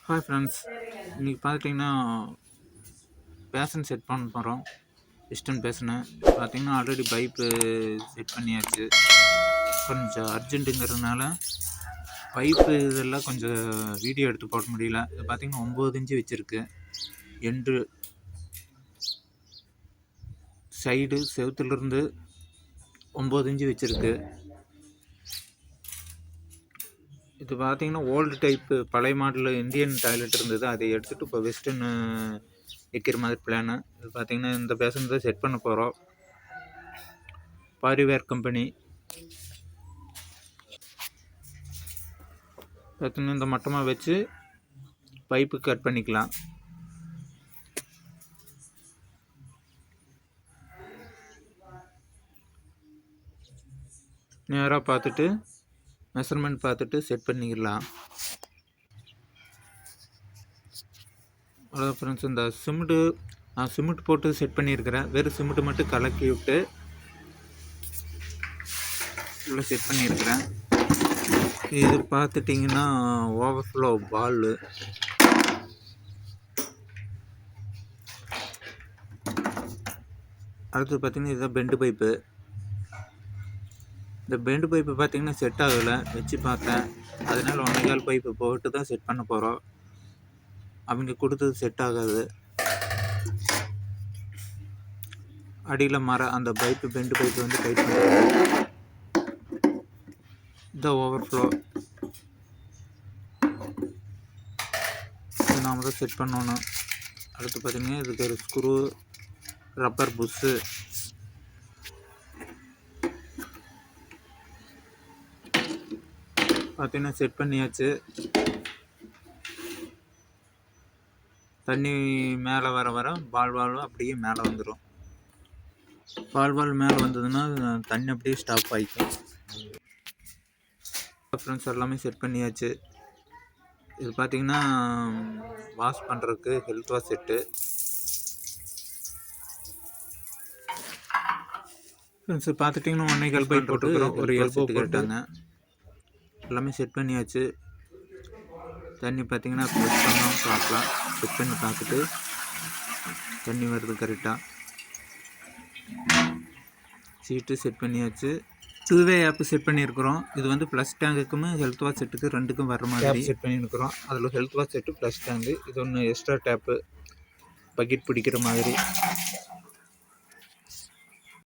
Hi friends, இன்றைக்கி பார்த்துட்டிங்கன்னா fashion set பண்ண போகிறோம். வெஸ்டர்ன் பேஷனு பார்த்திங்கன்னா ஆல்ரெடி பைப்பு செட் பண்ணியாச்சு. கொஞ்சம் அர்ஜென்ட்டுங்கிறதுனால பைப்பு இதெல்லாம் கொஞ்சம் வீடியோ எடுத்து போட முடியல. இது பார்த்திங்கன்னா 9 இன்ச்சு வச்சுருக்கு. எண்டு சைடு செவுத்துலேருந்து 9 இன்ச்சு வச்சுருக்கு. இது பார்த்திங்கன்னா ஓல்டு டைப்பு பழைய மாடல் இந்தியன் டாய்லெட் இருந்தது, அதை எடுத்துகிட்டு இப்போ வெஸ்டர்னு வைக்கிற மாதிரி பிளானு. இது பார்த்திங்கன்னா இந்த பேஷன் தான் செட் பண்ண போகிறோம். பாரிவேர் கம்பெனி பார்த்திங்கன்னா இந்த மட்டமாக வச்சு பைப்பு கட் பண்ணிக்கலாம். நேராக பார்த்துட்டு மெஷர்மெண்ட் பார்த்துட்டு செட் பண்ணிக்கலாம். அவ்வளோ ஃப்ரெண்ட்ஸ், இந்த சிமெண்ட் போட்டு செட் பண்ணியிருக்கிறேன். வெறும் சிமெண்ட் மட்டும் கலக்கி விட்டு உள்ள செட் பண்ணியிருக்கிறேன். இது பார்த்துட்டிங்கன்னா ஓவர்ஃப்ளோ பால். அடுத்து பார்த்திங்கன்னா இதுதான் பெண்டு பைப்பு. இந்த பெண்டு பைப்பு பார்த்திங்கன்னா செட் ஆகலை, வச்சு பார்த்தேன். அதனால் 1.25 பைப்பு போட்டு தான் செட் பண்ண போகிறோம். அவங்க கொடுத்தது செட் ஆகாது. அடியில் அந்த பைப்பு பெண்டு பைப்பு வந்து டைட் பண்ணுறது. இந்த ஓவர்ஃப்ளோ இது நாம் தான் செட் பண்ணணும். அடுத்து பார்த்திங்கன்னா இதுக்கு ஒரு ஸ்க்ரூ, ரப்பர் புஷ்ஷு, பார்த்திங்கன்னா செட் பண்ணியாச்சு. தண்ணி மேலே வர பால்வாலும் அப்படியே மேலே வந்துடும். பால்வால் மேலே வந்ததுன்னா தண்ணி அப்படியே ஸ்டாப் ஆகிக்கும். ஃப்ரெண்ட்ஸ், எல்லாமே செட் பண்ணியாச்சு. இது பார்த்திங்கன்னா வாஷ் பண்ணுறதுக்கு ஹெல்த் வாஷ் செட்டு. ஃப்ரெண்ட்ஸ் பார்த்துட்டிங்கன்னா 1.25 பைப் போட்டுக்கிறோம். ஒரு எல்போ கேட்டாங்க. எல்லாமே செட் பண்ணியாச்சு. தண்ணி பார்த்திங்கன்னா ப்ரெஸ் பண்ணாமல் பார்க்கலாம். செக் பண்ணி பார்த்துட்டு தண்ணி வருது கரெக்டாக. சீட்டு செட் பண்ணியாச்சு. 2-வே ஆப்பு செட் பண்ணியிருக்கிறோம். இது வந்து ப்ளஸ் டேங்குக்கும் ஹெல்த் வாஷ் செட்டுக்கு ரெண்டுக்கும் வர மாதிரி செட் பண்ணியிருக்கிறோம். அதில் health wash set plus tank, இது ஒன்று எக்ஸ்ட்ரா டேப்பு பக்கெட் பிடிக்கிற மாதிரி.